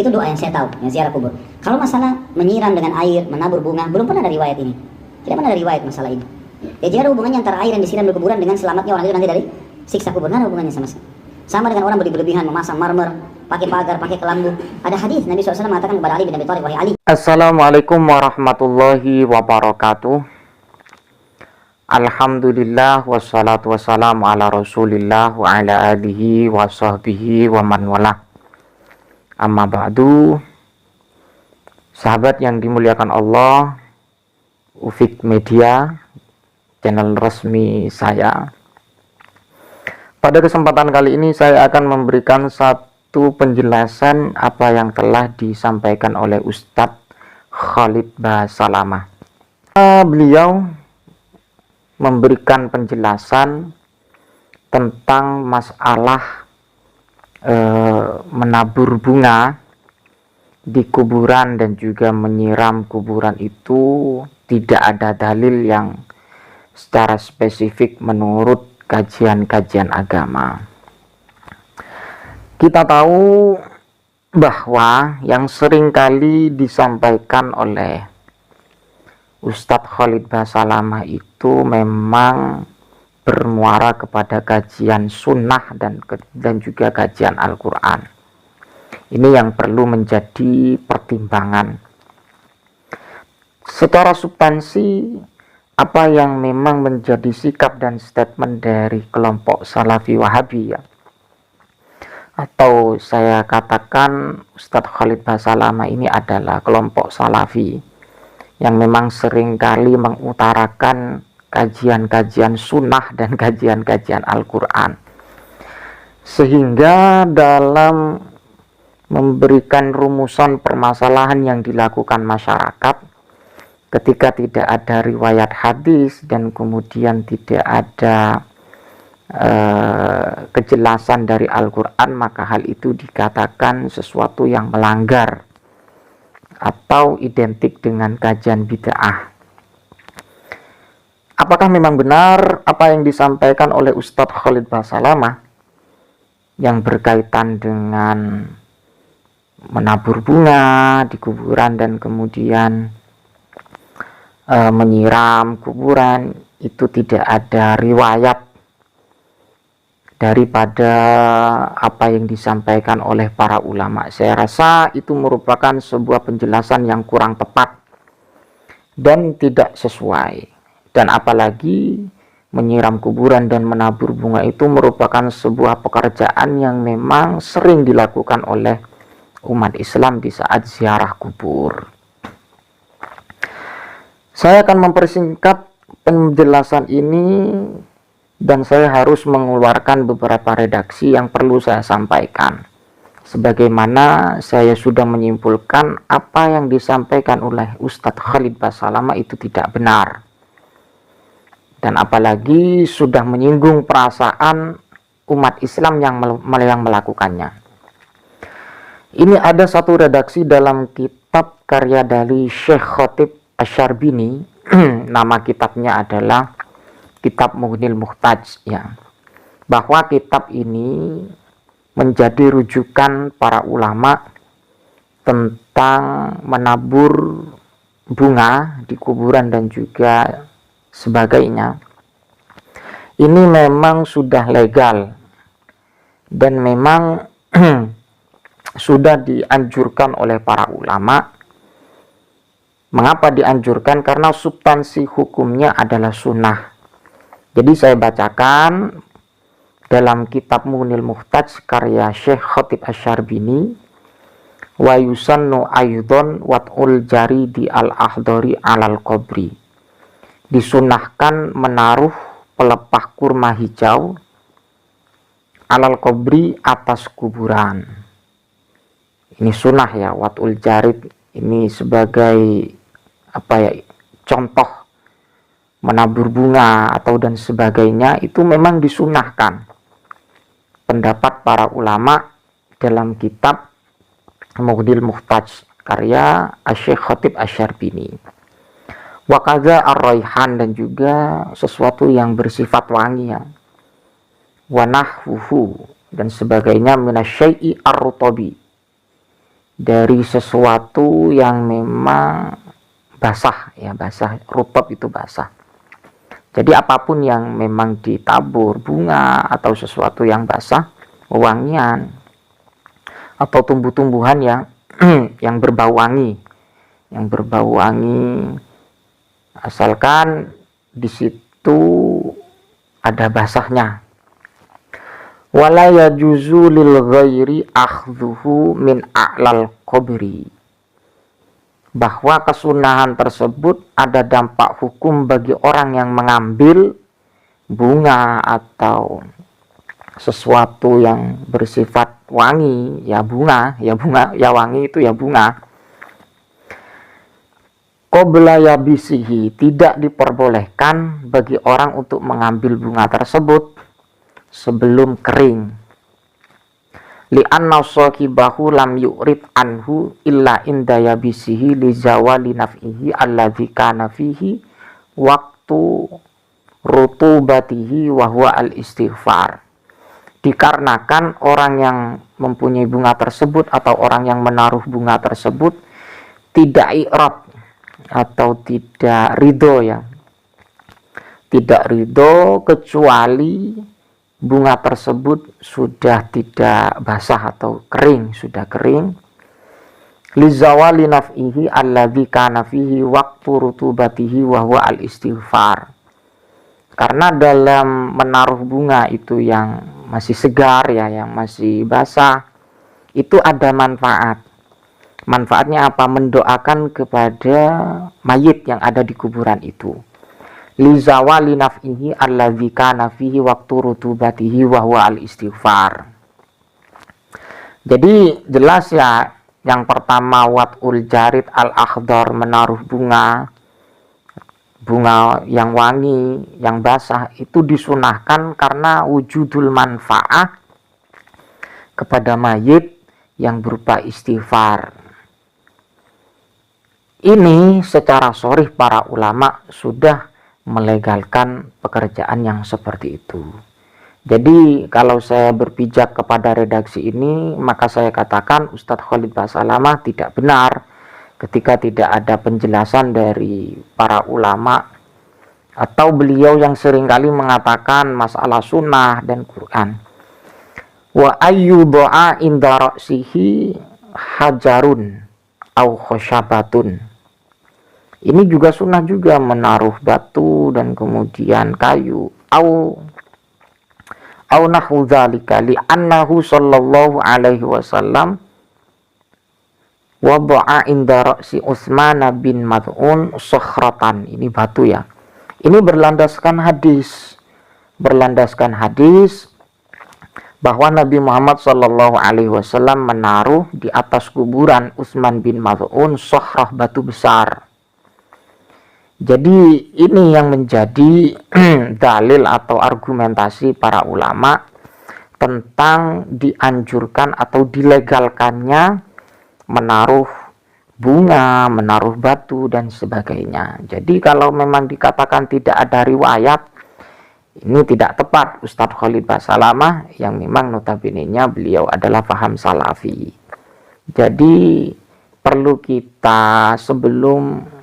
Itu doa yang saya tahu, yang ziarah kubur. Kalau masalah menyiram dengan air, menabur bunga, belum pernah ada riwayat ini. Tidak pernah ada riwayat masalah ini. Ya, jadi ada hubungannya antara air yang disiram di kuburan dengan selamatnya orang itu nanti dari siksa kubur. Nggak ada hubungannya sama sekali. Sama dengan orang berlebihan memasang marmer, pakai pagar, pakai kelambu. Ada hadis Nabi SAW mengatakan kepada Ali bin Abi Thalib, wahai Ali. Assalamualaikum warahmatullahi wabarakatuh. Alhamdulillah wassalatu wassalamu ala rasulillah wa ala alihi wa sahbihi wa man wala. Amma ba'du. Sahabat yang dimuliakan Allah, Ufik Media, channel resmi saya. Pada kesempatan kali ini saya akan memberikan satu penjelasan apa yang telah disampaikan oleh Ustadz Khalid Basalamah. Beliau memberikan penjelasan tentang masalah menabur bunga di kuburan dan juga menyiram kuburan itu tidak ada dalil yang secara spesifik menurut kajian-kajian agama. Kita tahu bahwa yang sering kali disampaikan oleh Ustadz Khalid Basalamah itu memang bermuara kepada kajian sunnah dan juga kajian Al-Quran. Ini yang perlu menjadi pertimbangan. Secara substansi, apa yang memang menjadi sikap dan statement dari kelompok Salafi Wahabi, ya, atau saya katakan Ustadz Khalid Basalamah ini adalah kelompok Salafi yang memang seringkali mengutarakan kajian-kajian sunnah dan kajian-kajian Al-Quran, sehingga dalam memberikan rumusan permasalahan yang dilakukan masyarakat, ketika tidak ada riwayat hadis dan kemudian tidak ada kejelasan dari Al-Quran, maka hal itu dikatakan sesuatu yang melanggar atau identik dengan kajian bid'ah. Apakah memang benar apa yang disampaikan oleh Ustadz Khalid Basalamah yang berkaitan dengan menabur bunga di kuburan dan kemudian menyiram kuburan itu tidak ada riwayat daripada apa yang disampaikan oleh para ulama? Saya rasa itu merupakan sebuah penjelasan yang kurang tepat dan tidak sesuai. Dan apalagi menyiram kuburan dan menabur bunga itu merupakan sebuah pekerjaan yang memang sering dilakukan oleh umat Islam di saat ziarah kubur. Saya akan mempersingkat penjelasan ini dan saya harus mengeluarkan beberapa redaksi yang perlu saya sampaikan. Sebagaimana saya sudah menyimpulkan apa yang disampaikan oleh Ustadz Khalid Basalamah itu tidak benar. Dan apalagi sudah menyinggung perasaan umat Islam yang melakukannya. Ini ada satu redaksi dalam kitab karya dari Syekh Khatib Asyarbini. Nama kitabnya adalah Kitab Mughnil Muhtaj, ya. Bahwa kitab ini menjadi rujukan para ulama tentang menabur bunga di kuburan dan juga sebagainya. Ini memang sudah legal dan memang sudah dianjurkan oleh para ulama. Mengapa dianjurkan? Karena substansi hukumnya adalah sunnah. Jadi saya bacakan dalam kitab Mughnil Muhtaj karya Syekh Khatib Asyarbini, wa yusannu aydon wat'ul jaridi al-ahdari alal qabri. Disunahkan menaruh pelepah kurma hijau alal qabri atas kuburan. Ini sunnah, ya, wat'ul jarid ini sebagai contoh menabur bunga atau dan sebagainya itu memang disunahkan. Pendapat para ulama dalam kitab Mughnil Muhtaj karya Syekh Khatib Asyarbini. Wakaza ar-raihan, dan juga sesuatu yang bersifat wangi, ya. Wanahwuhu, dan sebagainya minasyai'i ar-rutabi, dari sesuatu yang memang basah, ya basah, rutop itu basah. Jadi apapun yang memang ditabur, bunga atau sesuatu yang basah, wewangian atau tumbuh-tumbuhan yang yang berbau wangi, asalkan di situ ada basahnya. Wala yajuzu lil ghairi akhdhuhu min a'lal qabri, bahwa kesunahan tersebut ada dampak hukum bagi orang yang mengambil bunga atau sesuatu yang bersifat wangi, ya bunga, ya wangi itu ya bunga. Qabla yabisihi, tidak diperbolehkan bagi orang untuk mengambil bunga tersebut sebelum kering. Li'anna sahibahu lam yu'rid anhu illa inda yabisihi li zawali naf'ihi alladzi kana fihi waktu rutubatihi wa huwa al-istighfar. Dikarenakan orang yang mempunyai bunga tersebut atau orang yang menaruh bunga tersebut tidak i'rab atau tidak ridho, ya, tidak ridho kecuali bunga tersebut sudah tidak basah atau kering, sudah kering. Lizawali naf'ihi alladzi kana fihi waqtu rutubatihi wa huwa al-istighfar. Karena dalam menaruh bunga itu yang masih segar, ya, yang masih basah, itu ada manfaat. Manfaatnya apa? Mendoakan kepada mayit yang ada di kuburan itu. Lizawali naf'ihi alladzi kana fihi waqtu rutubatihi wa huwa al-istighfar. Jadi jelas, ya, yang pertama wat'ul jarid al-akhdar, menaruh bunga yang wangi, yang basah, itu disunahkan karena wujudul manfaat kepada mayit yang berupa istighfar. Ini secara sharih para ulama sudah melegalkan pekerjaan yang seperti itu. Jadi kalau saya berpijak kepada redaksi ini, maka saya katakan Ustadz Khalid Basalamah tidak benar ketika tidak ada penjelasan dari para ulama atau beliau yang seringkali mengatakan masalah sunnah dan Quran. Wa ayyu doa inda ra'sihi hajarun au khosyabatun. Ini juga sunnah juga, menaruh batu dan kemudian kayu au nahu dzalika li annahu sallallahu alaihi wasallam wada'a inda ra'si Utsman bin Mad'un sakhratan. Ini batu, ya. Ini berlandaskan hadis bahwa Nabi Muhammad sallallahu alaihi wasallam menaruh di atas kuburan Utsman bin Mad'un sakhrah, batu besar. Jadi ini yang menjadi dalil atau argumentasi para ulama tentang dianjurkan atau dilegalkannya menaruh bunga, menaruh batu dan sebagainya. Jadi kalau memang dikatakan tidak ada riwayat, ini tidak tepat Ustadz Khalid Basalamah yang memang notabene-nya beliau adalah paham salafi. Jadi perlu kita sebelum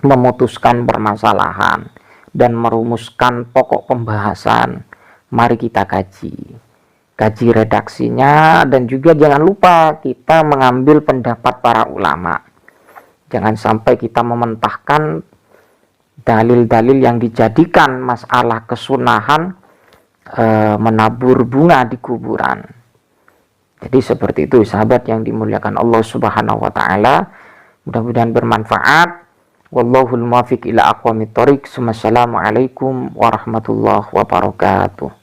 memutuskan permasalahan dan merumuskan pokok pembahasan, mari kita kaji redaksinya, dan juga jangan lupa kita mengambil pendapat para ulama. Jangan sampai kita mementahkan dalil-dalil yang dijadikan masalah kesunahan menabur bunga di kuburan. Jadi seperti itu sahabat yang dimuliakan Allah Subhanahu wa taala. Mudah-mudahan bermanfaat. Wallahul muwaffiq ila aqwamit thoriq. Wassalamualaikum warahmatullahi wabarakatuh.